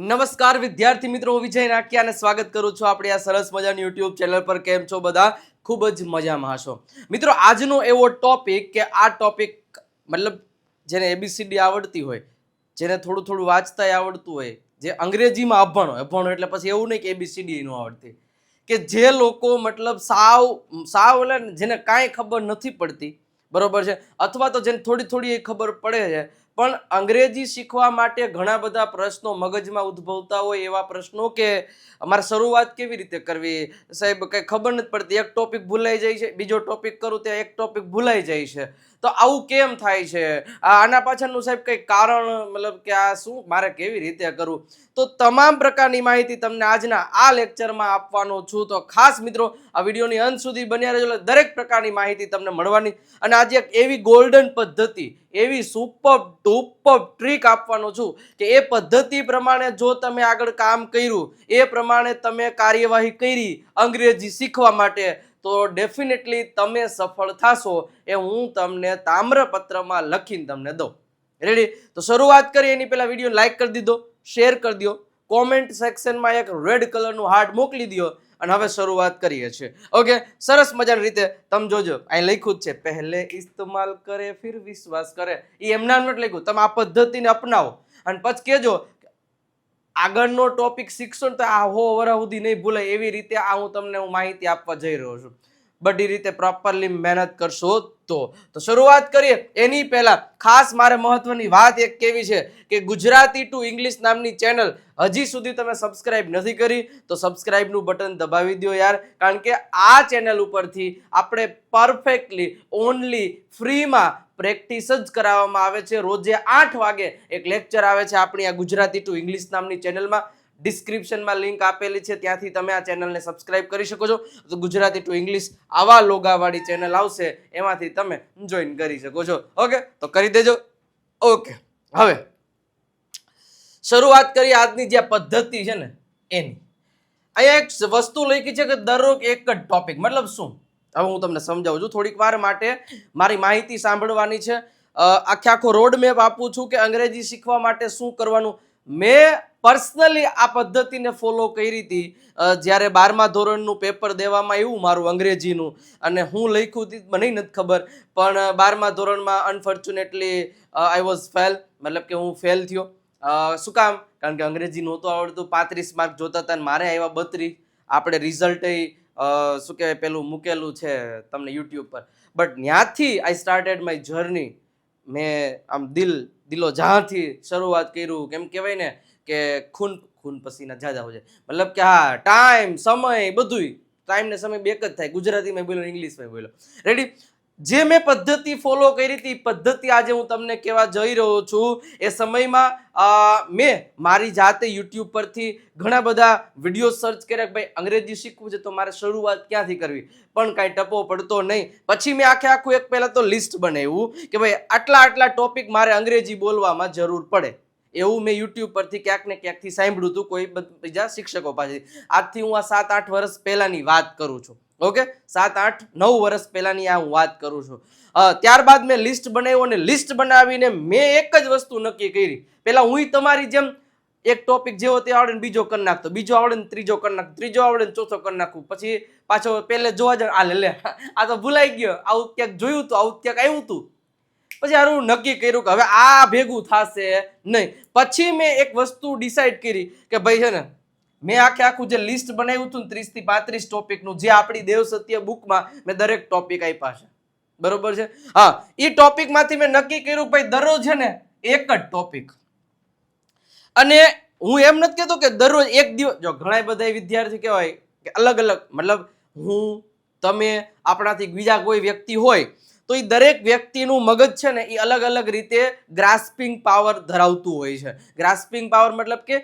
નમસ્કાર વિદ્યાર્થી મિત્રો, હું વિજય નાકિયાને સ્વાગત કરું છું આપણી આ સરસ મજાની યુટ્યુબ ચેનલ પર. કેમ છો બધા? ખૂબ જ મજામાં હશો મિત્રો. આજનો એવો ટોપિક કે આ ટોપિક મતલબ જેને એબીસીડી આવડતી હોય, જેને થોડું થોડું વાંચતા આવડતું હોય, જે અંગ્રેજીમાં અભણો એટલે પછી એવું નહીં કે એબીસીડી ન આવડતી, કે જે લોકો મતલબ સાવ એટલે જેને કાંઈ ખબર નથી પડતી, બરોબર છે, અથવા તો જેને થોડી થોડી ખબર પડે છે પણ અંગ્રેજી શીખવા માટે ઘણા બધા પ્રશ્નો મગજમાં ઉદ્ભવતા હોય, એવા પ્રશ્નો કે અમારે શરૂઆત કેવી રીતે કરવી સાહેબ, કંઈ ખબર નથી પડતી, એક ટોપિક ભૂલાઈ જાય છે, બીજો ટોપિક કરું ત્યાં એક ટોપિક ભૂલાઈ જાય છે, તો આવું કેમ થાય છે, આના પાછળનું સાહેબ કંઈ કારણ મતલબ કે આ શું મારે કેવી રીતે કરવું, તો તમામ પ્રકારની માહિતી તમને આજના આ લેક્ચરમાં આપવાનો છું. તો ખાસ મિત્રો આ વિડીયોની અંત સુધી બન્યા રહેજો, દરેક પ્રકારની માહિતી તમને મળવાની. અને આજે એક એવી ગોલ્ડન પદ્ધતિ, એવી સુપર ડુપર ટ્રીક આપવાનો છું કે એ પદ્ધતિ પ્રમાણે જો તમે આગળ કામ કર્યું, એ પ્રમાણે તમે કાર્યવાહી કરી અંગ્રેજી શીખવા માટે, તો ડેફિનેટલી તમે સફળ થશો. એ હું તમને તામ્રપત્રમાં લખીને તમને દઉં. રેડી? તો શરૂઆત કરીએ એની પહેલા વિડીયો લાઈક કરી દીધો, શેર કરી દો, કોમેન્ટ સેક્શનમાં એક રેડ કલરનું હાર્ટ મોકલી દો અને હવે શરૂઆત કરીએ છીએ. ઓકે, સરસ મજાની રીતે તમે જોજો, અહીં લખ્યું જ છે પહેલે ઇસ્તેમાલ કરે ફિર વિશ્વાસ કરે. એ એમના નથી લખ્યું, તમે આ પદ્ધતિને અપનાવો અને પછી કહેજો આગળનો ટોપિક શીખશો ને તો આ વરસ સુધી નહીં ભૂલાય, એવી રીતે આ હું માહિતી આપવા જઈ રહ્યો છું. બધી રીતે પ્રોપરલી મહેનત કરશો તો શરૂઆત કરીએ. એની પહેલા ખાસ મારે મહત્વની વાત એક કેવી છે કે ગુજરાતી ટુ ઇંગ્લિશ નામની ચેનલ હજી સુધી તમે સબસ્ક્રાઇબ નથી કરી તો સબસ્ક્રાઇબનું બટન દબાવી દો યાર, કારણ કે આ ચેનલ ઉપરથી આપણે પરફેક્ટલી ઓનલી ફ્રીમાં પ્રેક્ટિસ જ કરાવવામાં આવે છે. રોજે 8 વાગે એક લેક્ચર આવે છે આપણી આ ગુજરાતી ટુ ઇંગ્લિશ નામની ચેનલમાં. ડિસ્ક્રિપ્શનમાં લિંક આપેલી છે, ત્યાંથી તમે આ ચેનલને સબસ્ક્રાઇબ કરી શકો છો. તો ગુજરાતી ટુ ઇંગ્લિશ આવા લોગાવાળી ચેનલ આવશે, એમાંથી તમે જોઈન કરી શકો છો. ઓકે, તો કરી દેજો. ઓકે, હવે શરૂઆત કરીએ આજની જે પદ્ધતિ છે ને એની. અહીંયા એક વસ્તુ લખી છે કે દરરોજ એક જ ટોપિક. મતલબ શું? હવે હું તમને સમજાવું છું. થોડીક વાર માટે મારી માહિતી સાંભળવાની છે. આખો રોડ મેપ આપું છું કે અંગ્રેજી શીખવા માટે શું કરવાનું. મેં પર્સનલી આ પદ્ધતિને ફોલો કરી હતી જ્યારે 12મા ધોરણનું પેપર દેવામાં આવ્યું મારું અંગ્રેજીનું, અને હું લખ્યું હતી મને નથી ખબર, પણ 12મા ધોરણમાં અનફોર્ચ્યુનેટલી આઈ વોઝ ફેલ, મતલબ કે હું ફેલ થયો. શું કામ? કારણ કે અંગ્રેજી નહોતું આવડતું. 35 માર્ક જોતા હતા અને મારે આવ્યા 32. આપણે રિઝલ્ટ શું કહેવાય પેલું મૂકેલું છે તમને યુટ્યુબ પર. બટ ત્યાંથી આઈ સ્ટાર્ટેડ માય જર્ની. મેં આમ દિલો જહાંથી શરૂઆત કર્યું. કેમ કહેવાય ને કે ખૂન પસીના જાજા હોય, મતલબ કે હા ટાઈમ સમય બધું, ટાઈમ ને સમય બે જ થાય. ગુજરાતીમાં બોલ્યો, ઇંગ્લિશમાં બોલ્યો. રેડી? જે મેં પદ્ધતિ ફોલો કરી હતી પદ્ધતિ આજે હું તમને કહેવા જઈ રહ્યો છું. એ સમયમાં મેં મારી જાતે યુટ્યુબ પરથી ઘણા બધા વિડીયો સર્ચ કર્યા કે ભાઈ અંગ્રેજી શીખવું છે તો મારે શરૂઆત ક્યાંથી કરવી, પણ કાંઈ ટપો પડતો નહીં. પછી મેં આખું એક પહેલા તો લિસ્ટ બનાવ્યું કે ભાઈ આટલા ટોપિક મારે અંગ્રેજી બોલવામાં જરૂર પડે. એવું મેં યુટ્યુબ પરથી ક્યાંક ને ક્યાંકથી સાંભળ્યું હતું કોઈ બીજા શિક્ષકો પાસેથી. આજથી હું આ 7-8 વર્ષ પહેલાની વાત કરું છું. ઓકે, 7-8-9 વર્ષ પહેલાની આ હું વાત કરું છું. ત્યારબાદ મેં લિસ્ટ બનાવ્યું અને લિસ્ટ બનાવીને મેં એક જ વસ્તુ નક્કી કરી. પહેલા હું તમારી જેમ એક ટોપિક જેવો તે આવડે ને બીજો કરી નાખતો, બીજો આવડે ને ત્રીજો કરી નાખતો, ત્રીજો આવડે ને ચોથો કરી નાખું, પછી પાછો પહેલે જોવા જાય આ લે આ તો ભૂલાઈ ગયો, આવું ક્યાંક જોયું હતું, આવું ક્યાંક આવ્યું હતું. પછી હારું નક્કી કર્યું કે હવે આ ભેગું થશે નહીં. પછી મેં એક વસ્તુ ડિસાઈડ કરી કે ભાઈ છે ને મેં આખું જે લિસ્ટ બનાવ્યું હતું 30 થી 35 ટોપિકનું, જે આપણી દેવ સત્ય બુકમાં મેં દરેક ટોપિક આપ્યા છે, બરોબર છે. હા, એ ટોપિકમાંથી મેં નક્કી કર્યું ભાઈ દરરોજ છે ને એક જ ટોપિક. અને હું એમ નથી કહેતો કે દરરોજ એક દિવસ, જો ઘણા બધા વિદ્યાર્થી કહેવાય કે અલગ અલગ, મતલબ હું, તમે, આપણાથી બીજા કોઈ વ્યક્તિ હોય તો એ દરેક વ્યક્તિનું મગજ છે ને એ અલગ અલગ રીતે ગ્રાસ્પિંગ પાવર ધરાવતું હોય છે. ગ્રાસ્પિંગ પાવર મતલબ કે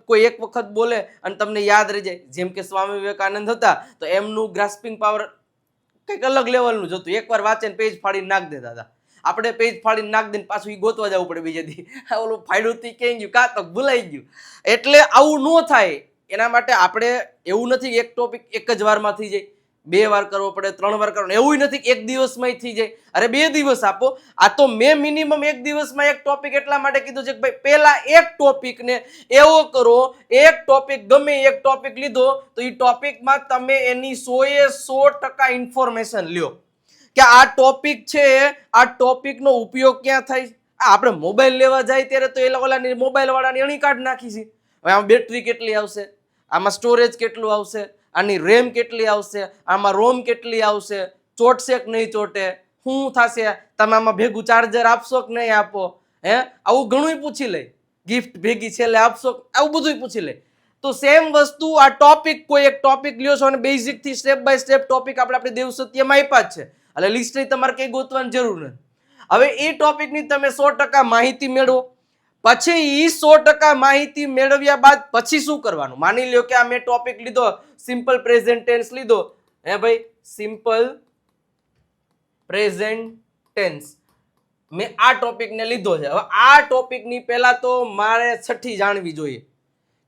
કોઈ એક વખત બોલે અને તમને યાદ રહી જાય. જેમ કે સ્વામી વિવેકાનંદ હતા તો એમનું ગ્રાસ્પિંગ પાવર કંઈક અલગ લેવલનું જ હતું. એકવાર વાંચે ને પેજ ફાડીને નાખી દેતા હતા. આપણે પેજ ફાડીને નાખી દઈને પાછું એ ગોતવા જવું પડે બીજે દી, ઓલું ફાડ્યું તી ક્યાં ગયું, કાં તો ભૂલાઈ ગયું. એટલે આવું ન થાય એના માટે આપણે એવું નથી એક ટોપિક એક જ વારમાં થઈ જાય. 2 વાર કરવો પડે, 3 વાર કરવો, એવું નથી કે એક દિવસમાં થઈ જાય. અરે 2 દિવસ આપો. આ તો મેં મિનિમમ એક દિવસમાં એક ટોપિક એટલા માટે કીધું છે કે ભાઈ પહેલા એક ટોપિકને એવો કરો, એક ટોપિક ગમે એક ટોપિક લીધો તો એ ટોપિકમાં તમે એની 100% ઇન્ફોર્મેશન લ્યો કે આ ટોપિક છે, આ ટોપિકનો ઉપયોગ ક્યાં થાય. આપણે મોબાઈલ લેવા જાય ત્યારે તો એ ઓલાની મોબાઈલ વાળાની અણી કાર્ડ નાખી છે. હવે આમાં બેટરી કેટલી આવશે, આમાં સ્ટોરેજ કેટલું આવશે, આની રેમ કેટલી આવશે, આમાં રોમ કેટલી આવશે, ચોટશે કે નહીં ચોટે, શું થશે, તમે આમાં ભેગું ચાર્જર આપશો કે નહીં આપો, આવું ઘણું પૂછી લે, ગિફ્ટ ભેગી છેલ્લે આપશો, આવું બધું પૂછી લે. તો સેમ વસ્તુ આ ટોપિક, કોઈ એક ટોપિક લ્યો છો અને બેઝિક થી સ્ટેપ બાય સ્ટેપ ટોપિક આપણે દેવ સત્યમાં આપ્યા જ છે, એટલે લિસ્ટ તમારે કઈ ગોતવાની જરૂર નથી. હવે એ ટોપિકની તમે 100% માહિતી મેળવો. પછી એ 100% માહિતી મેળવ્યા બાદ પછી શું કરવાનું? માની લ્યો કે આ મેં ટોપિક લીધો, સિમ્પલ પ્રેઝન્ટ ટેન્સ લીધો, ભાઈ સિમ્પલ પ્રેઝન્ટ ટેન્સ મેં આ ટોપિકને લીધો છે. હવે આ ટોપિકની પહેલા તો મારે છઠ્ઠી જાણવી જોઈએ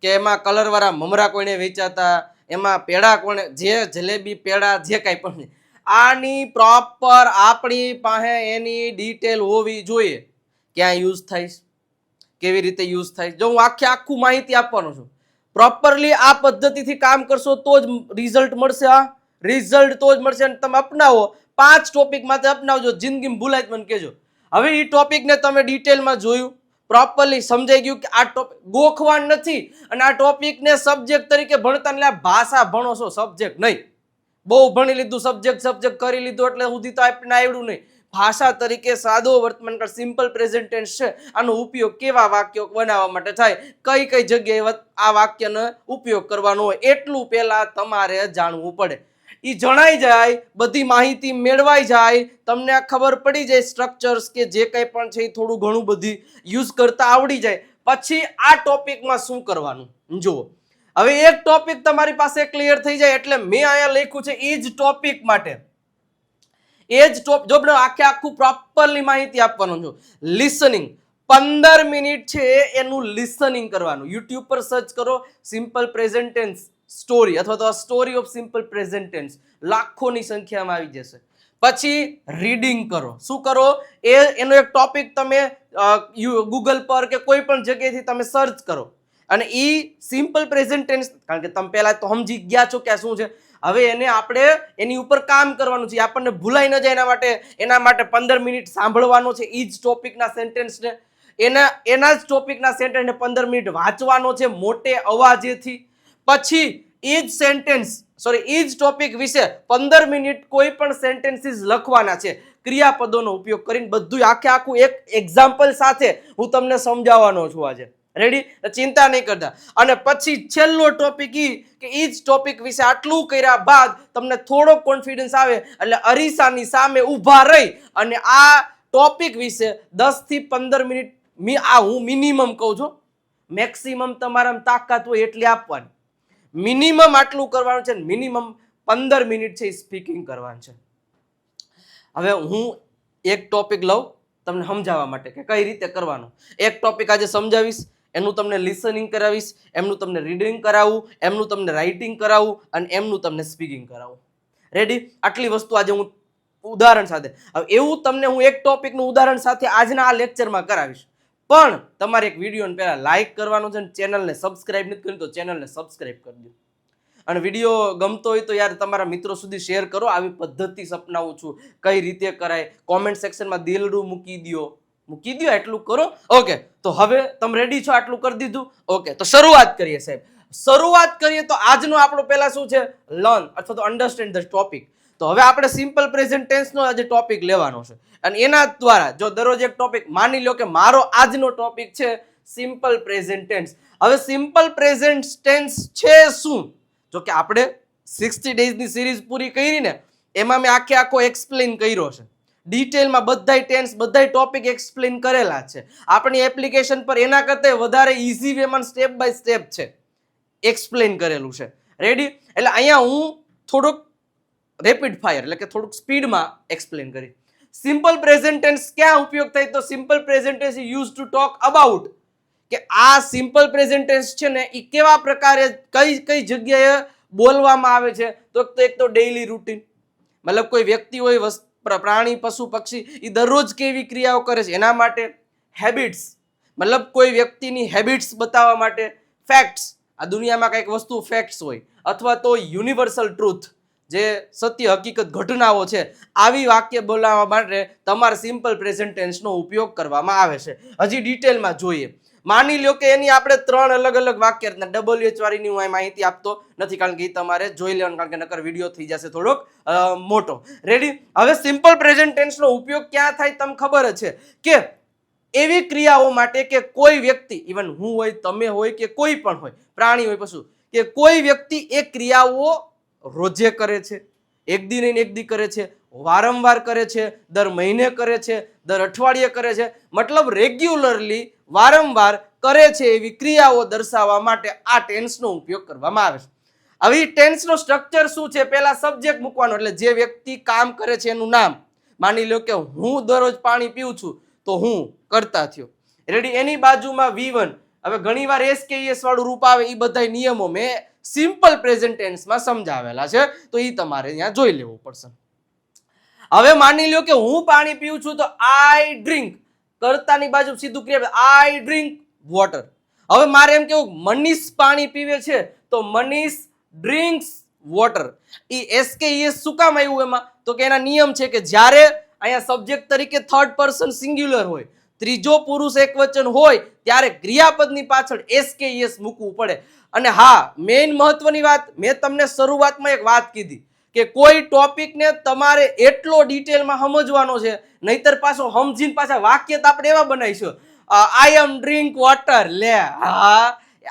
કે એમાં કલર વાળા મમરા કોઈને વેચાતા, એમાં પેડા કોને, જે જલેબી પેડા જે કાંઈ પણ, આની પ્રોપર આપણી પાસે એની ડિટેલ હોવી જોઈએ. ક્યાં યુઝ થાય, કેવી રીતે યુઝ થાય. જો હું આખું માહિતી આપવાનો છું, પ્રોપરલી આ પદ્ધતિથી કામ કરશો તો જ રિઝલ્ટ મળશે. આ રિઝલ્ટ તો જ મળશે અને તમે અપનાવો. 5 ટોપિક માટે અપનાવજો, જિંદગીમાં ભૂલાય મને કહેજો. હવે એ ટોપિકને તમે ડિટેલમાં જોયું, પ્રોપરલી સમજાઈ ગયું કે આ ટોપિક ગોખવાન નથી અને આ ટોપિકને સબ્જેક્ટ તરીકે ભણતા એટલે ભાષા ભણો છો, સબ્જેક્ટ નહીં. બહુ ભણી લીધું, સબ્જેક્ટ કરી લીધું એટલે સુધી તો આપણે આવડ્યું નહીં. ભાષા તરીકે સાદો વર્તમાનકાળ સિમ્પલ પ્રેઝન્ટ ટેન્સ છે, આનો ઉપયોગ કેવા વાક્યો બનાવવા માટે થાય, કઈ કઈ જગ્યાએ આ વાક્યનો ઉપયોગ કરવાનો હોય, એટલું પહેલા તમારે જાણવું પડે. એ જણાઈ જાય, બધી માહિતી મેળવાઈ જાય, તમને ખબર પડી જાય સ્ટ્રક્ચર્સ કે જે કંઈ પણ છે એ થોડું ઘણું બધી યુઝ કરતા આવડી જાય. પછી આ ટોપિકમાં શું કરવાનું જુઓ. હવે એક ટોપિક તમારી પાસે ક્લિયર થઈ જાય એટલે મેં અહીંયા લખ્યું છે એ જ ટોપિક માટે, એ જ ટોપિક જો આખું પ્રોપરલી માહિતી આપવાનું છું. લિસનિંગ 15 મિનિટ છે એનું લિસનિંગ કરવાનું. યુટ્યુબ પર સર્ચ કરો સિમ્પલ પ્રેઝન્ટ ટેન્સ સ્ટોરી અથવા તો story of simple present tense, લાખોની સંખ્યામાં આવી જશે. પછી રીડિંગ કરો. શું કરો? એનો એક ટોપિક તમે ગૂગલ પર કે કોઈ પણ જગ્યાએથી તમે સર્ચ કરો અને એ સિમ્પલ પ્રેઝન્ટ ટેન્સ, કારણ કે તમે પહેલા તો સમજી ગયા છો કે શું છે. હવે એને આપણે એની ઉપર કામ કરવાનું છે, આપણને ભૂલાઈ ન જાય એના માટે 15 મિનિટ સાંભળવાનો છે એ જ ટોપિકના સેન્ટેન્સને, એના જ ટોપિકના સેન્ટેન્સને 15 મિનિટ વાંચવાનો છે મોટે અવાજેથી. પછી એ જ સેન્ટેન્સ એ જ ટોપિક વિશે 15 મિનિટ કોઈ પણ સેન્ટેન્સીસ લખવાના છે ક્રિયાપદોનો ઉપયોગ કરીને. બધું આખું એક એક્ઝામ્પલ સાથે હું તમને સમજાવવાનો છું આજે. રેડી? ચિંતા નહીં કરતા. અને પછી છેલ્લો ટોપિક કે એ જ ટોપિક વિશે આટલું કર્યા બાદ તમને થોડો કોન્ફિડન્સ આવે એટલે અરીસાની સામે ઊભા રહી અને આ ટોપિક વિશે 10 થી 15 મિનિટ હું મિનિમમ કહું છું, મેક્સિમમ તમારા તાકાત હોય એટલી આપવાની. મિનિમમ આટલું કરવાનું છે, મિનિમમ 15 મિનિટ છે સ્પીકિંગ કરવાનું છે. હવે હું એક ટોપિક લઉં તમને સમજાવવા માટે કે કઈ રીતે કરવાનું. એક ટોપિક આજે સમજાવીશ, એનું તમને લિસનિંગ કરાવીશ, એમનું તમને રીડિંગ કરાવું, એમનું તમને રાઇટિંગ કરાવું અને એમનું તમને સ્પીકિંગ કરાવું. રેડી? આટલી વસ્તુ આજે હું ઉદાહરણ સાથે, હવે એવું તમને હું એક ટોપિકનું ઉદાહરણ સાથે આજના આ લેક્ચરમાં કરાવીશ. પણ તમારે એક વિડીયોને પહેલા લાઈક કરવાનો છે અને ચેનલને સબસ્ક્રાઇબ નથી કરી તો ચેનલને સબસ્ક્રાઇબ કરી દો. અને વિડીયો ગમતો હોય તો યાર તમારા મિત્રો સુધી શેર કરો. આવી પદ્ધતિ અપનાવું છું, કઈ રીતે કરાય, કોમેન્ટ સેક્શનમાં દિલડું મૂકી દો, એટલું કરો. ઓકે, તો હવે તમે રેડી છો? આટલું કરી દીધું? ઓકે, તો શરૂઆત કરીએ સાહેબ. શરૂઆત કરીએ તો આજનો આપણો પહેલા શું છે? લર્ન અથવા તો અન્ડરસ્ટેન્ડ ધ ટોપિક. તો હવે આપણે સિમ્પલ પ્રેઝન્ટ ટેન્સનો આજે ટોપિક લેવાનો છે અને એના દ્વારા જો દરરોજ એક ટોપિક, માની લો કે મારો આજનો ટોપિક છે સિમ્પલ પ્રેઝન્ટ ટેન્સ. હવે સિમ્પલ પ્રેઝન્ટ ટેન્સ છે શું? જો કે આપણે 60 ડેઝની સિરીઝ પૂરી કરી ને એમાં મેં આખો એક્સપ્લેન કર્યો છે ડિટેલમાં, બધાય ટેન્સ બધાય ટોપિક એક્સપ્લેન કરેલા છે આપણી એપ્લિકેશન પર. એના કરતાં વધારે ઇઝી વેમાં સ્ટેપ બાય સ્ટેપ છે એક્સપ્લેન કરેલું છે. રેડી? એટલે અહીંયા હું થોડુંક રેપિડ ફાયર એટલે કે થોડુંક સ્પીડમાં એક્સપ્લેન કરી. સિમ્પલ પ્રેઝન્ટ ટેન્સ ક્યાં ઉપયોગ થાય? તો simple present tense use to talk about કે આ સિમ્પલ પ્રેઝન્ટ ટેન્સ છે ને એ કેવા પ્રકારે કઈ જગ્યાએ બોલવામાં આવે છે તો એક તો ડેઇલી રૂટીન, મતલબ કોઈ વ્યક્તિ હોય, પ્રાણી, પશુ, પક્ષી, એ દરરોજ કેવી ક્રિયાઓ કરે છે એના માટે. હેબિટ્સ, મતલબ કોઈ વ્યક્તિની હેબિટ્સ બતાવવા માટે. ફેક્ટ્સ, આ દુનિયામાં કંઈક વસ્તુ ફેક્ટ્સ હોય, અથવા તો યુનિવર્સલ ટ્રુથ, જે સત્ય હકીકત ઘટનાઓ છે, આવી વાક્ય બોલાવવા માટે તમારે સિમ્પલ પ્રેઝન્ટ ટેન્સનો ઉપયોગ કરવામાં આવે છે. હજી ડિટેલમાં જોઈએ. માની લો કે એની આપણે 3 અલગ અલગ વાક્ય, WH વાળીની હું માહિતી આપતો નથી કારણ કે એ તમારે જોઈ લેવાનું, કારણ કે નકર વિડીયો થઈ જશે થોડોક મોટો. રેડી? હવે સિમ્પલ પ્રેઝન્ટ ટેન્સનો ઉપયોગ ક્યાં થાય તમને ખબર જ છે કે એવી ક્રિયાઓ માટે કે કોઈ વ્યક્તિ, ઇવન હું હોય, તમે હોય કે કોઈ પણ હોય, પ્રાણી હોય, પશુ, કે કોઈ વ્યક્તિ એ ક્રિયાઓ રોજે કરે છે, એક દી નહીં એક દી કરે છે, વારંવાર કરે છે, દર મહિને કરે છે, દર અઠવાડિયે કરે છે, મતલબ રેગ્યુલરલી વારંવાર કરે છે એવી ક્રિયાઓ દર્શાવવા માટે આ ટેન્સનો ઉપયોગ કરવામાં આવે છે. હવે ટેન્સનો સ્ટ્રક્ચર શું છે? પહેલા સબ્જેક્ટ મૂકવાનો, એટલે જે વ્યક્તિ કામ કરે છે એનું નામ. માની લો કે હું દરરોજ પાણી પીઉં છું તો હું કરતા થયો. રેડી? એની બાજુમાં V1. હવે ઘણીવાર SKES વાળું રૂપ આવે, એ બધા નિયમો મેં સિમ્પલ પ્રેઝન્ટ ટેન્સમાં સમજાવેલા છે, તો એ તમારે અહીંયા જોઈ લેવું પડશે. હવે માની લો કે હું પાણી પીઉં છું તો આઈ ડ્રિંક, કર્તાની બાજુ સીધું ક્રિયા, આઈ ડ્રિંક વોટર. હવે મારે એમ કેવું મનીષ પાણી પીવે છે તો મનીષ ડ્રિંક્સ વોટર. એ SKES શું કામ આવ્યું એમાં? તો કે એના નિયમ છે કે જ્યારે અહીંયા સબ્જેક્ટ તરીકે થર્ડ પર્સન સિંગ્યુલર હોય, ત્રીજો પુરુષ એકવચન હોય, ત્યારે ક્રિયાપદની પાછળ SKES મૂકવું પડે. અને હા, મેઇન મહત્વની વાત, મેં તમને શરૂઆતમાં એક વાત કીધી કે કોઈ ટોપિકને તમારે એટલો ડિટેલમાં સમજવાનો છે, નહીતર પાછો સમજીને પાછા વાક્ય તો આપણે એવા બનાવીશું, આઈ એમ ડ્રિંક વોટર. લે, હા,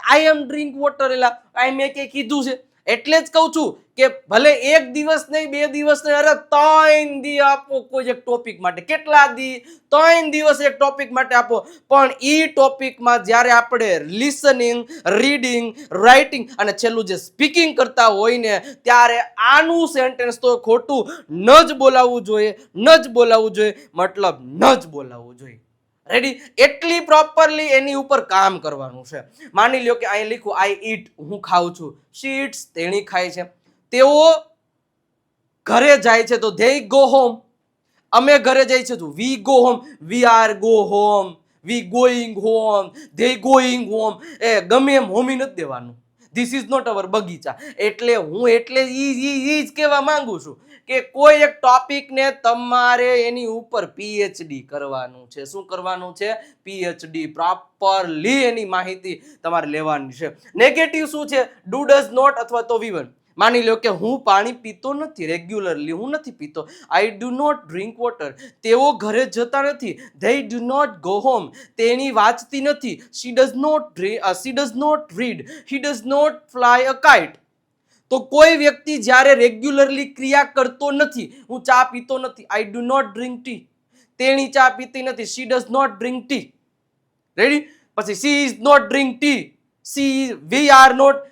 આઈ એમ ડ્રિંક વોટર, એટલે આઈ મેં કે કીધું છે. એટલે જ કહું છું કે ભલે એક દિવસ નહીં, 2 દિવસ નહીં, અરે 3 દી આપો કોઈ એક ટોપિક માટે. કેટલા દી? 3 દિવસ એક ટોપિક માટે આપો. પણ ઈ ટોપિકમાં જ્યારે આપણે લિસનિંગ, રીડિંગ, રાઇટિંગ અને છેલ્લું જે સ્પીકિંગ કરતા હોય ને, ત્યારે આનું સેન્ટેન્સ તો ખોટું ન જ બોલાવવું જોઈએ, ન જ બોલાવવું જોઈએ, મતલબ ન જ બોલાવવું જોઈએ. રેડી? એટલી પ્રોપરલી એની ઉપર કામ કરવાનું છે. માની લો કે અહીં લીખું આઈ ઈટ, હું ખાઉં છું. શી ઈટ્સ, તેણી ખાય છે. તેઓ ઘરે જાય છે તો ધે ગો હોમ. અમે ઘરે જઈએ છીએ તો we go home. We are go home, we going home, they going home. એ ગમે એમ હોમી નથી દેવાનું. ધીસ ઇઝ નોટ અવર બગીચા. એટલે હું ઈ જ કહેવા માંગુ છું કે કોઈ એક ટોપિકને તમારે એની ઉપર PhD કરવાનું છે. શું કરવાનું છે? PhD. પ્રોપરલી એની માહિતી તમારે લેવાની છે. નેગેટિવ શું છે? ડુ, ડઝ નોટ અથવા તો V1. માની લો કે હું પાણી પીતો નથી, રેગ્યુલરલી હું નથી પીતો. I do not drink water. તેઓ ઘરે જતા નથી. They do not go home. તેણી વાંચતી નથી. She does not read. He does not fly a kite. તો કોઈ વ્યક્તિ જ્યારે રેગ્યુલરલી ક્રિયા કરતો નથી, હું ચા પીતો નથી, I do not drink tea. તેણી ચા પીતી નથી, she does not drink tea. Ready? પછી she is not drink tea. We are not.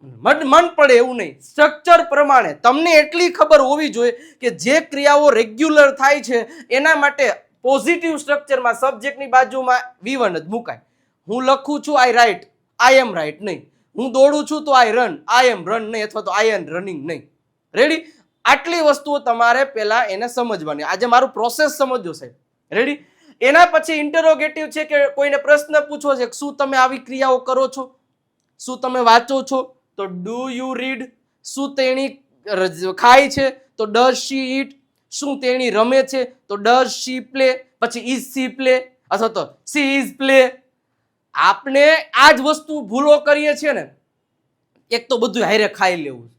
મન પડે એવું નહીં, સ્ટ્રક્ચર પ્રમાણે તમને એટલી ખબર હોવી જોઈએ કે જે ક્રિયાઓ રેગ્યુલર થાય છે એના માટે પોઝિટિવ સ્ટ્રક્ચરમાં સબ્જેક્ટની બાજુમાં V1 જ મુકાય. હું લખું છું I write, I M right નહીં. હું દોડું છું તો I run, I M run નહીં, અથવા તો આઈ એમ રનિંગ નહીં. રેડી? આટલી વસ્તુઓ તમારે પહેલા એને સમજવાની. આજે મારું પ્રોસેસ સમજો સાહેબ. રેડી? એના પછી ઇન્ટરોગેટિવ છે કે કોઈને પ્રશ્ન પૂછવો છે, શું તમે આવી ક્રિયાઓ કરો છો? શું તમે વાંચો છો? તો ડુ યુ રીડ. શું તેણી ખાય છે? તો ડઝ શી ઈટ. શું તેણી રમે છે? તો ડઝ શી પ્લે. પછી ઇઝ શી પ્લે અથવા તો શી ઇઝ પ્લે. આપણે આ જ વસ્તુ ભૂલો કરીએ છીએ ને. એક તો બધું હારે ખાઈ લેવું,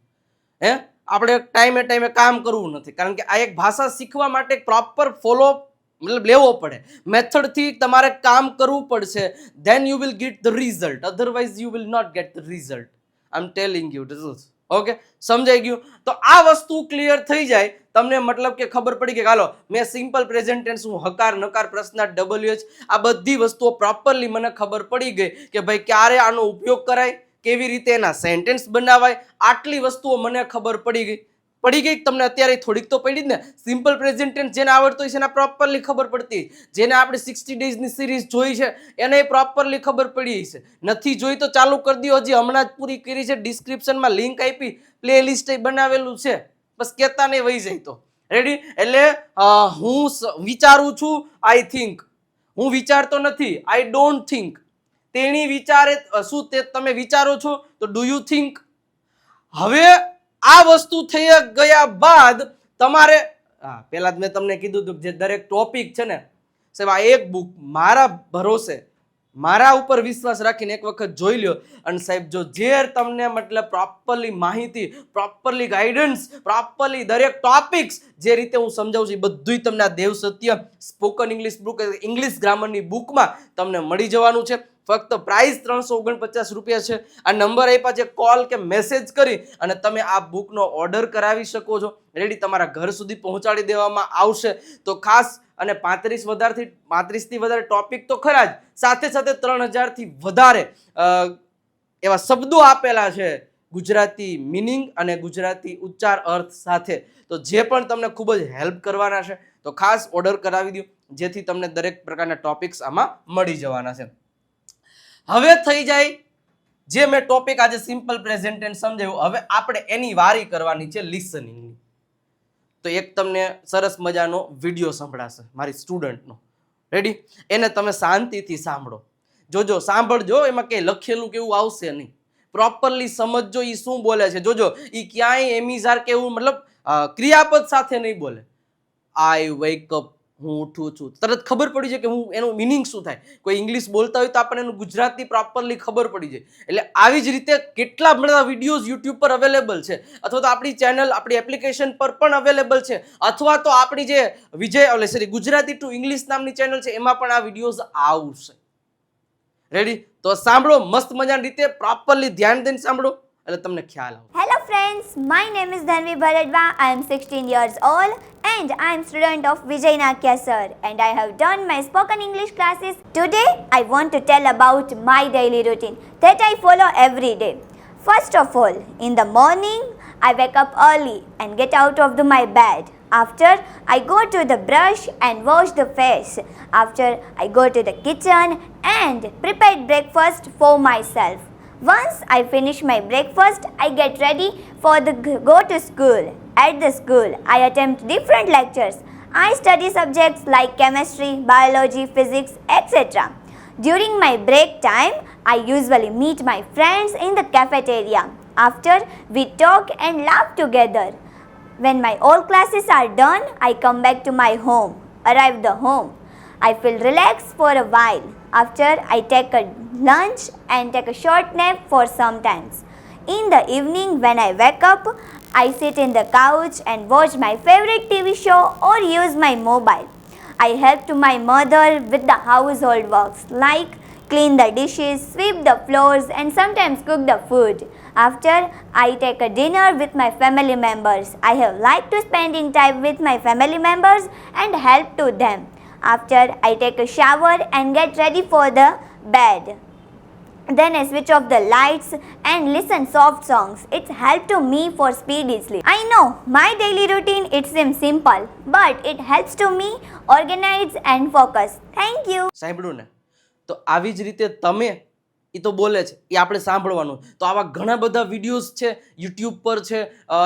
હે, આપણે ટાઈમે કામ કરવું નથી, કારણ કે આ એક ભાષા શીખવા માટે પ્રોપર ફોલો મતલબ લેવો પડે. મેથડથી તમારે કામ કરવું પડશે. Then you will get the result, otherwise you will not get the result. I am telling you the truth. Okay, સમજાઈ ગયું? તો આ વસ્તુ ક્લિયર થઈ જાય તમને, મતલબ કે ખબર પડી કે હાલો મેં સિમ્પલ પ્રેઝન્ટ ટેન્સ, હું હકાર, નકાર, પ્રશ્નાર્થ, WH, આ બધી વસ્તુઓ પ્રોપરલી મને ખબર પડી ગઈ કે ભાઈ ક્યારે આનો ઉપયોગ કરાય, કેવી રીતે એના સેન્ટેન્સ બનાવાય, આટલી વસ્તુઓ મને ખબર પડી ગઈ. પડી ગઈ તમને અત્યારે થોડીક તો પડી જ ને. સિમ્પલ પ્રેઝન્ટ ટેન્સ જેને આવડતું હોય છે એને પ્રોપરલી ખબર પડતી, જેને આપણે 60 ડેઝની સિરીઝ જોઈ છે એને પ્રોપરલી ખબર પડી છે. નથી જોઈ તો ચાલુ કરી દો, હજી હમણાં જ પૂરી કરી છે, ડિસ્ક્રિપ્શનમાં લિંક આપી, પ્લેલિસ્ટ બનાવેલું છે, બસ કહેતા નહીં વહી જાય તો. રેડી? એટલે હું વિચારું છું, આઈ થિંક. હું વિચારતો નથી, આઈ ડોન્ટ થિંક. તેણી વિચારે, શું તે તમે વિચારો છો તો ડુ યુ થિંક. હવે આ વસ્તુ થઈ ગયા બાદ તમારે પહેલા જ મેં તમને કીધું હતું જે દરેક ટોપિક છે ને સાહેબ, આ એક બુક મારા ભરોસે, મારા ઉપર વિશ્વાસ રાખીને એક વખત જોઈ લ્યો, અને સાહેબ જો જે તમને મતલબ પ્રોપરલી માહિતી, પ્રોપરલી ગાઈડન્સ, પ્રોપરલી દરેક ટોપિક્સ જે રીતે હું સમજાવું છું એ બધું તમને આ દેવ સત્ય સ્પોકન ઇંગ્લિશ બુક, ઇંગ્લિશ ગ્રામરની બુકમાં તમને મળી જવાનું છે. ફક્ત પ્રાઇસ 349 રૂપિયા છે. આ નંબર આપ્યા છે, કોલ કે મેસેજ કરી અને તમે આ બુકનો ઓર્ડર કરાવી શકો છો. રેડી? તમારા ઘર સુધી પહોંચાડી દેવામાં આવશે. તો ખાસ અને 35 થી વધારે ટોપિક તો ખરા જ, સાથે સાથે 3000 થી વધારે એવા શબ્દો આપેલા છે ગુજરાતી મિનિંગ અને ગુજરાતી ઉચ્ચાર અર્થ સાથે. તો જે પણ તમને ખૂબ જ હેલ્પ કરવાના છે તો ખાસ ઓર્ડર કરાવી દો, જેથી તમને દરેક પ્રકારના ટોપિક્સ આમાં મળી જવાના છે. હવે થઈ જાય જે મેં ટોપિક આજે સિમ્પલ પ્રેઝન્ટ ટેન્સ સમજાવ્યું, હવે આપણે એની વારી કરવાની છે લિસનિંગની. તો એક તમને સરસ મજાનો વિડીયો સંભળાશે મારી સ્ટુડન્ટનો. રેડી? એને તમે શાંતિથી સાંભળો, જોજો, સાંભળજો, એમાં કંઈ લખેલું કેવું આવશે નહીં. પ્રોપરલી સમજજો એ શું બોલે છે. જોજો, એ ક્યાંય એમિઝાર કે એવું મતલબ ક્રિયાપદ સાથે નહીં બોલે. આઈ વેક અપ, હું ઉઠું છું, તરત ખબર પડી જાય કે હું એનું મિનિંગ શું થાય. કોઈ ઇંગ્લિશ બોલતા હોય તો આપણને એનું ગુજરાતી પ્રોપરલી ખબર પડી જાય. એટલે આવી જ રીતે કેટલા બધા વિડીયોઝ યુટ્યુબ પર અવેલેબલ છે, અથવા તો આપણી ચેનલ, આપણી એપ્લિકેશન પર પણ અવેલેબલ છે, અથવા તો આપણી જે ગુજરાતી ટુ ઇંગ્લિશ નામની ચેનલ છે એમાં પણ આ વિડીયોઝ આવશે. રેડી? તો સાંભળો મસ્ત મજાની રીતે, પ્રોપરલી ધ્યાન દઈને સાંભળો એટલે તમને ખ્યાલ આવે. Hello friends, my name is Dhanvi Bharadwa. I am 16 years old and I am student of Vijay Nakya sir and I have done my spoken English classes. Today I want to tell about my daily routine that I follow every day. First of all, in the morning I wake up early and get out of my bed. After I go to the brush and wash the face. After I go to the kitchen and prepare breakfast for myself. Once I finish my breakfast, I get ready for the go to school. At the school, I attempt different lectures. I study subjects like chemistry, biology, physics, etc. During my break time, I usually meet my friends in the cafeteria. After, we talk and laugh together. When my all classes are done, I come back to my home. Arrive the home, I feel relaxed for a while. After, I take a lunch and take a short nap for some times. In the evening, when I wake up, I sit in the couch and watch my favorite TV show or use my mobile. I help to my mother with the household works like clean the dishes, sweep the floors and sometimes cook the food. After, I take a dinner with my family members. I have liked to spending time with my family members and help to them. After, I take a shower and get ready for the bed. Then I switch off the lights and listen soft songs. It's helped to me for speedy sleep. I know my daily routine, it seems simple, but it helps to me organize and focus. Thank you. સાંભળ્યું ને? તો આવી જ રીતે તમે એ તો બોલે છે એ આપણે સાંભળવાનું. તો આવા ઘણા બધા વિડીયોઝ છે, યુટ્યુબ પર છે,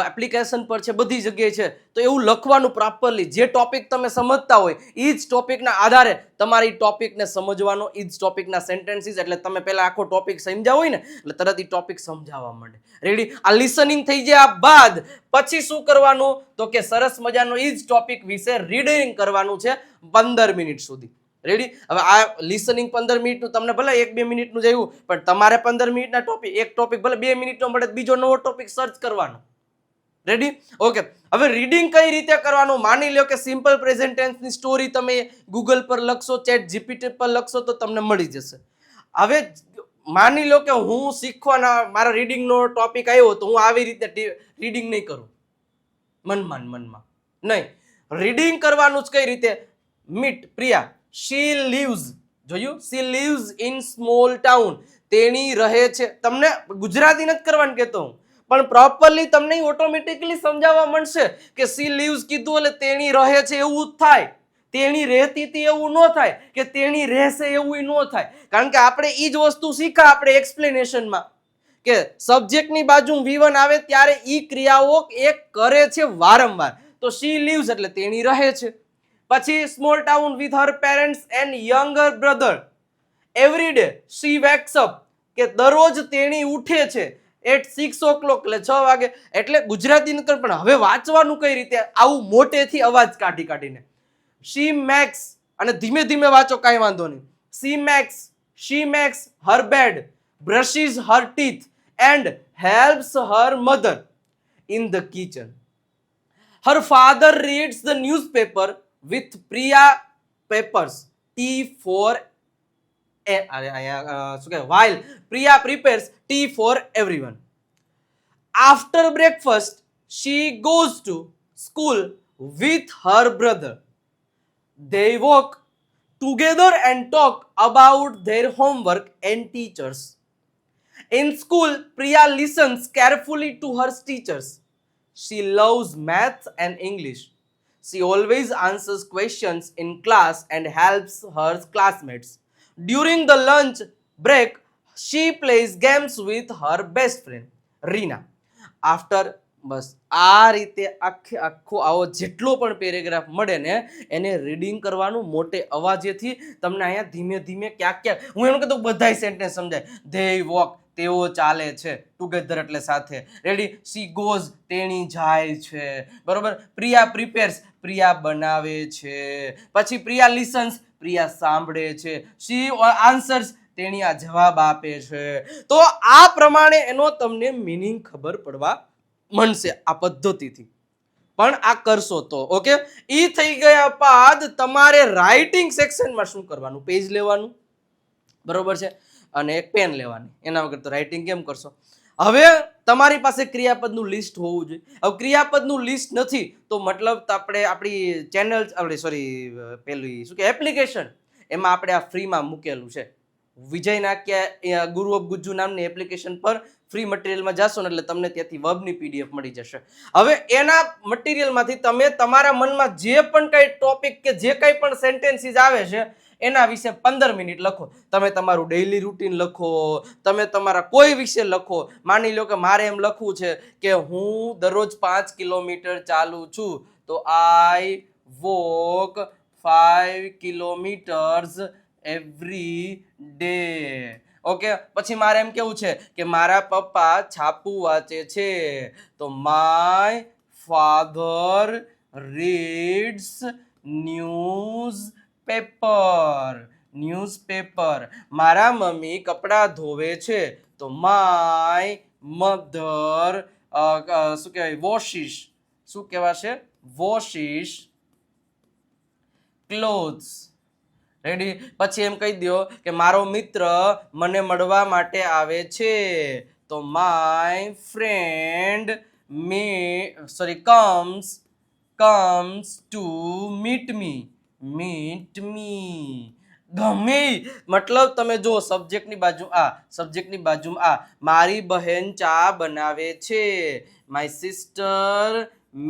એપ્લિકેશન પર છે, બધી જગ્યાએ છે. તો એવું લખવાનું પ્રોપરલી, જે ટોપિક તમે સમજતા હોય એ જ ટોપિકના આધારે તમારે એ ટોપિકને સમજવાનો, એ જ ટોપિકના સેન્ટેન્સીસ, એટલે તમે પહેલા આખો ટોપિક સમજ્યા હોય ને એટલે તરત એ ટોપિક સમજાવવા માંડે. રેડી? આ લિસનિંગ થઈ ગયા બાદ પછી શું કરવાનું તો કે સરસ મજાનો એ જ ટોપિક વિશે રીડિંગ કરવાનું છે 15 મિનિટ સુધી. રેડી? હવે આ લિસનિંગ 15 મિનિટનું તમને ભલે 1-2 મિનિટનું જ આવ્યું, પણ તમારે 15 મિનિટના ટોપિક, એક ટોપિક ભલે 2 મિનિટનો મળે બીજો નવો ટોપિક સર્ચ કરવાનો. રેડી? ઓકે. હવે રીડિંગ કઈ રીતે કરવાનું? માની લો કે સિમ્પલ પ્રેઝન્ટ ટેન્સની સ્ટોરી તમે ગૂગલ પર લખશો, ચેટ જીપીટી પર લખશો તો તમને મળી જશે. હવે માની લો કે હું શીખવાના, મારા રીડિંગનો ટોપિક આવ્યો તો હું આવી રીતે રીડિંગ નહીં કરું મનમાં નહીં. રીડિંગ કરવાનું જ કઈ રીતે? મીટ પ્રિયા, she lives, જોયું? she lives in small town. તેણી રહે છે. તમને ગુજરાતી નથી કરવાનું કહેતો હું, પણ પ્રોપરલી તમને ઓટોમેટિકલી સમજાવવા મળશે કે સી લીવ્સ કીધું એટલે તેણી રહે છે એવું જ થાય, તેણી રહેતી હતી એવું ન થાય, કે તેણી રહેશે એવું ન થાય. કારણ કે આપણે ઈ જ વસ્તુ શીખા આપણે એક્સપ્લેનેશનમાં કે સબ્જેક્ટની બાજુ V1 આવે ત્યારે ઈ ક્રિયાઓ એક કરે છે વારંવાર. તો સી લીવ્સ એટલે તેણી રહે છે. પછી small town with her parents and younger brother every day C wax up, કે દરરોજ તેણી ઉઠે છે એટ 6 o'clock એટલે 6 વાગે. એટલે ગુજરાતી નકર પણ હવે વાંચવાનું કઈ રીતે, આવું મોટેથી અવાજ કાઢી કાઢીને. she makes, અને ધીમે ધીમે વાંચો કાંઈ વાંધો નહીં. she makes her bed, brushes her teeth and helps her mother in the kitchen. Her father reads the newspaper with Priya papers tea for while Priya prepares tea for everyone. After breakfast she goes to school with her brother. They walk together and talk about their homework and teachers. In school, Priya listens carefully to her teachers. She loves maths and English. She always answers questions in class and helps her classmates. During the lunch break, she plays games with her best friend, Reena. After બસ આ રીતે આખો આવો જેટલો પણ paragraph મળે ને એને reading કરવાનું મોટે અવાજેથી. તમને અહીંયા ધીમે ધીમે ક્યાંક ક્યાંક હું એમ કહેતો બધાય સેન્ટેન્સ સમજાય. ધે વોક તેઓ ચાલે છે, ટુગેધર એટલે સાથે, રેડી, સી ગોઝ તેણી જાય છે, બરોબર, પ્રિયા પ્રિપેર્સ પ્રિયા બનાવે છે, પછી પ્રિયા લિસન્સ પ્રિયા સાંભળે છે, સી આન્સર્સ તેણી આ જવાબ આપે છે. તો આ પ્રમાણે એનો તમને મિનિંગ ખબર પડવા મળશે આ પદ્ધતિથી. પણ આ કરશો તો ઓકે. ઈ થઈ ગયા બાદ તમારે રાઇટિંગ સેક્શનમાં શું કરવાનું, પેજ લેવાનું, બરોબર છે, અને એક પેન લેવાની. એના વગર તો રાઇટિંગ કેમ કરશો. હવે તમારી પાસે ક્રિયાપદનું લિસ્ટ હોવું જોઈએ. હવે ક્રિયાપદનું લિસ્ટ નથી તો મતલબ આપણે આપણી ચેનલ પેલી શું કે એપ્લિકેશન એમાં આપણે આ ફ્રીમાં મૂકેલું છે. વિજય નાક્યા ગુરુ ઓફ ગુજ્જુ નામની એપ્લિકેશન પર ફ્રી મટીરિયલમાં જાશો ને એટલે તમને ત્યાંથી વર્બની PDF મળી જશે. હવે એના મટીરિયલમાંથી તમે તમારા મનમાં જે પણ કઈ ટોપિક કે જે કઈ પણ સેન્ટેન્સીસ આવે છે એના વિશે 15 મિનિટ લખો. તમે તમારું ડેઈલી રૂટીન લખો, તમે તમારા કોઈ વિશે લખો. માની લો કે મારે એમ લખવું છે કે હું દરરોજ 5 કિલોમીટર ચાલું છું, તો I walk 5 kilometres every day. Okay, પછી મારે એમ કેવું છે કે મારા પપ્પા છાપું વાંચે છે, તો માય ફાધર રીડ્સ ન્યૂઝપેપર. મારા મમ્મી કપડાં ધોવે છે, તો માય મધર શું કહેવાય વોશિશ ક્લોથ્સ. રેડી. પછી એમ કહી દો કે મારો મિત્ર મને મળવા માટે આવે છે, તો my friend comes to meet me. ગમે મતલબ તમે જો સબ્જેક્ટની બાજુમાં આ મારી બહેન ચા બનાવે છે, માય સિસ્ટર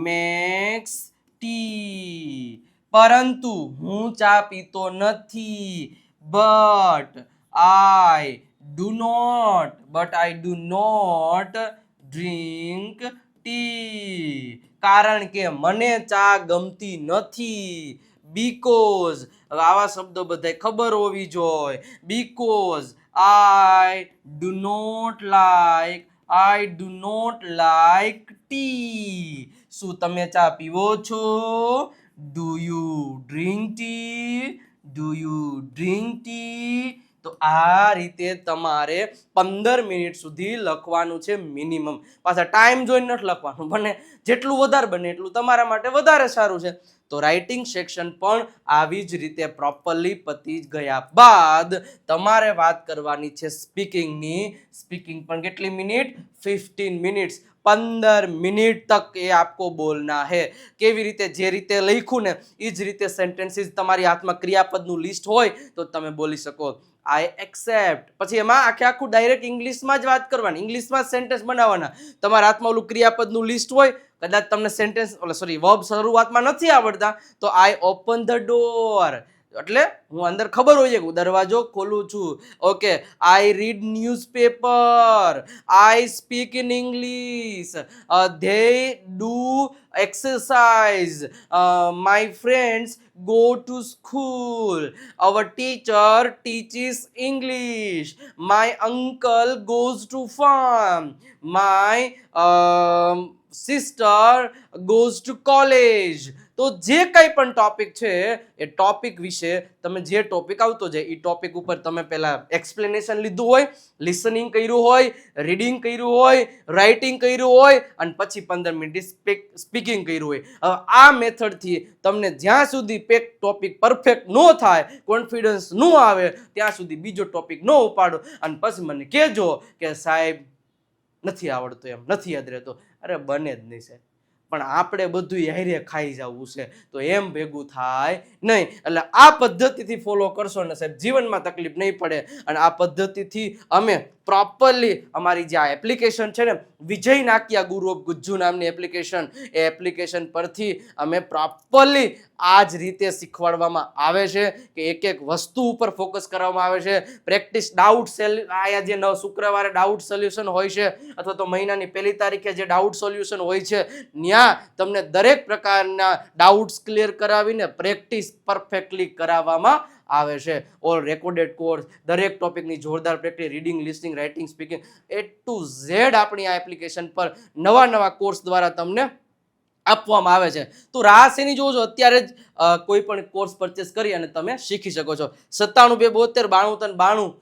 મેક્સ ટી. પરંતુ હું ચા પીતો નથી, but I do not drink tea. કારણ કે મને ચા ગમતી નથી. બીકોઝ, હવે આવા શબ્દો બધાય ખબર હોવી જોઈએ. Because I do not like tea. શું તમે ચા પીવો છો? Do you drink tea? તો આ રીતે તમારે 15 મિનિટ સુધી લખવાનું છે મિનિમમ. પાછા ટાઈમ જોઈને નથી લખવાનું, બને જેટલું વધારે બને એટલું તમારા માટે વધારે સારું છે. તો રાઇટિંગ સેક્શન પણ આવી જ રીતે પ્રોપરલી પતી ગયા બાદ તમારે વાત કરવાની છે સ્પીકિંગની. સ્પીકિંગ પણ કેટલી મિનિટ? 15 મિનિટ્સ. 15 મિનિટ તક એ આપકો બોલના હે. કેવી રીતે જે રીતે લખ્યું ને એ જ રીતે સેન્ટેન્સીસ તમારી હાથમાં ક્રિયાપદનું લિસ્ટ હોય તો તમે બોલી શકો. આઈ એક્સેપ્ટ, પછી એમાં આખું ડાયરેક્ટ ઇંગ્લિશમાં જ વાત કરવાની, ઇંગ્લિશમાં જ સેન્ટેન્સ બનાવવાના. તમારા હાથમાં ઓલું ક્રિયાપદનું લિસ્ટ હોય, કદાચ તમને સેન્ટેન્સ વર્બ શરૂઆતમાં નથી આવડતા તો આઈ ઓપન ધ ડોર, એટલે હું અંદર ખબર હોય છે કે હું દરવાજો ખોલું છું. Okay, I read newspaper, I speak in English, they do exercise, my friends go to school, our teacher teaches English, my uncle goes to farm, my sister goes to college. તો જે કંઈ પણ ટોપિક છે એ topic વિશે તમે જે topic આવતો જાય એ ટોપિક ઉપર તમે પહેલા એક્સપ્લેનેશન લીધું હોય, લિસનિંગ કર્યું હોય, રીડિંગ કર્યું હોય, રાઇટિંગ કર્યું હોય અને પછી 15 મિનિટ સ્પીકિંગ કર્યું હોય. હવે આ મેથડથી તમને જ્યાં સુધી ટોપિક પરફેક્ટ ન થાય, કોન્ફિડન્સ ન આવે ત્યાં સુધી બીજો ટોપિક ન ઉપાડો અને પછી મને કહેજો કે સાહેબ નથી આવડતું, એમ નથી યાદ રહેતો. અરે બને જ નહીં સાહેબ, પણ આપણે બધું હારે ખાઈ જવું છે તો એમ ભેગું થાય નહીં. એટલે આ પદ્ધતિથી ફોલો કરશો ને સાહેબ જીવનમાં તકલીફ નહીં પડે. અને આ પદ્ધતિથી અમે પ્રોપરલી અમારી જે આ એપ્લિકેશન છે ને વિજય નાકિયા ગુરુ ઓફ ગુજ્જુ નામની એપ્લિકેશન, એ એપ્લિકેશન પરથી અમે પ્રોપરલી આ જ રીતે શીખવાડવામાં આવે છે કે એક એક વસ્તુ ઉપર ફોકસ કરવામાં આવે છે. પ્રેક્ટિસ ડાઉટ આયા જે શુક્રવારે ડાઉટ સોલ્યુશન હોય છે અથવા તો મહિનાની 1 તારીખે જે ડાઉટ સોલ્યુશન હોય છે ત્યાં તમને દરેક પ્રકારના ડાઉટ્સ ક્લિયર કરાવીને પ્રેક્ટિસ પરફેક્ટલી કરાવવામાં આવે છે. ઓલ રેકોર્ડેડ કોર્સ, દરેક ટોપિકની જોરદાર practice, reading, listening, writing, speaking, A to Z આપણી આ એપ્લિકેશન પર નવા કોર્સ દ્વારા તમને આપવામાં આવે છે. તો રાહ શેની જોવો છો, અત્યારે જ કોઈ પણ કોર્સ પરચેસ કરી અને તમે શીખી શકો છો. 97 272 93 92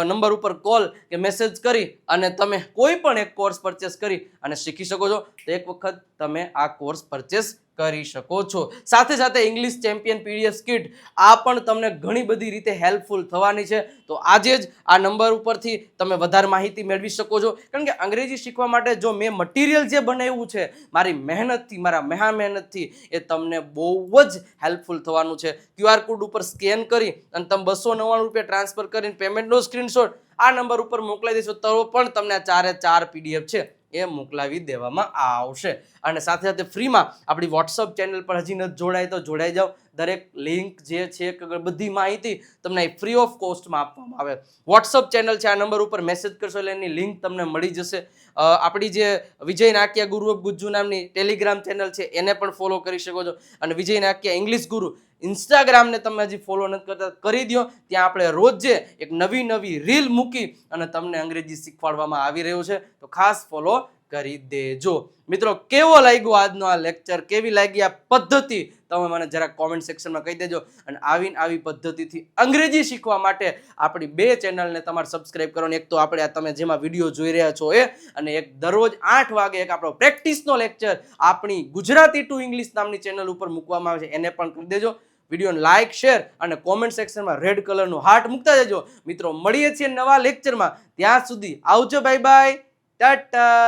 નંબર ઉપર કોલ કે મેસેજ કરી અને તમે કોઈ પણ એક કોર્સ પરચેસ કરી અને શીખી શકો છો. તો એક વખત તમે આ કોર્સ પરચેસ કરી શકો છો. સાથે સાથે ઇંગ્લિશ ચેમ્પિયન PDF કિટ આ પણ તમને ઘણી બધી રીતે હેલ્પફુલ થવાની છે. તો આજે જ આ નંબર ઉપરથી તમે વધારે માહિતી મેળવી શકો છો. કારણ કે અંગ્રેજી શીખવા માટે જો મેં મટીરિયલ જે બનાવ્યું છે મારી મહેનતથી, મારા મહેનતથી, એ તમને બહુ જ હેલ્પફુલ થવાનું છે. QR કોડ ઉપર સ્કેન કરી અને તમે 299 રૂપિયા ટ્રાન્સફર કરીને પેમેન્ટનો સ્ક્રીનશોટ આ નંબર ઉપર મોકલાવી દેશો તો પણ તમને આ 4 PDF છે એ મોકલાવી દેવામાં આવશે. અને સાથે સાથે ફ્રીમાં આપણી વોટ્સઅપ ચેનલ પર હજી નથી જોડાય તો જોડાઈ જાઓ. દરેક લિંક જે છે બધી માહિતી તમને ફ્રી ઓફ કોસ્ટમાં આપવામાં આવે. વોટ્સઅપ ચેનલ છે, આ નંબર ઉપર મેસેજ કરશો એટલે એની લિંક તમને મળી જશે. આપણી જે વિજય નાકિયા ગુરુ ઓફ ગુજ્જુ નામની ટેલિગ્રામ ચેનલ છે એને પણ ફોલો કરી શકો છો. અને વિજય નાકિયા ઇંગ્લિશ ગુરુ ઇન્સ્ટાગ્રામને તમે હજી ફોલો નથી કરતા કરી દો. ત્યાં આપણે રોજે એક નવી રીલ મૂકી અને તમને અંગ્રેજી શીખવાડવામાં આવી રહ્યું છે, તો ખાસ ફોલો કરી દેજો. મિત્રો કેવો લાગ્યો આજનો આ લેક્ચર, કેવી લાગી આ પદ્ધતિ તમે મને જરા કોમેન્ટ સેક્શનમાં કહી દેજો. અને આવી પદ્ધતિથી અંગ્રેજી શીખવા માટે આપણી 2 ચેનલને તમારે સબસ્ક્રાઇબ કરવાની. એક તો આપણે આ તમે જેમાં વિડીયો જોઈ રહ્યા છો એ, અને એક દરરોજ 8 વાગે એક આપણો પ્રેક્ટિસનો લેક્ચર આપણી ગુજરાતી ટુ ઇંગ્લિશ નામની ચેનલ ઉપર મૂકવામાં આવે છે, એને પણ કરી દેજો. વિડીયોને લાઇક, શેર અને કોમેન્ટ સેક્શનમાં રેડ કલરનું હાર્ટ મૂકતા જજો. મિત્રો મળીએ છીએ નવા લેક્ચરમાં, ત્યાં સુધી આવજો, બાય બાય, ટાટા.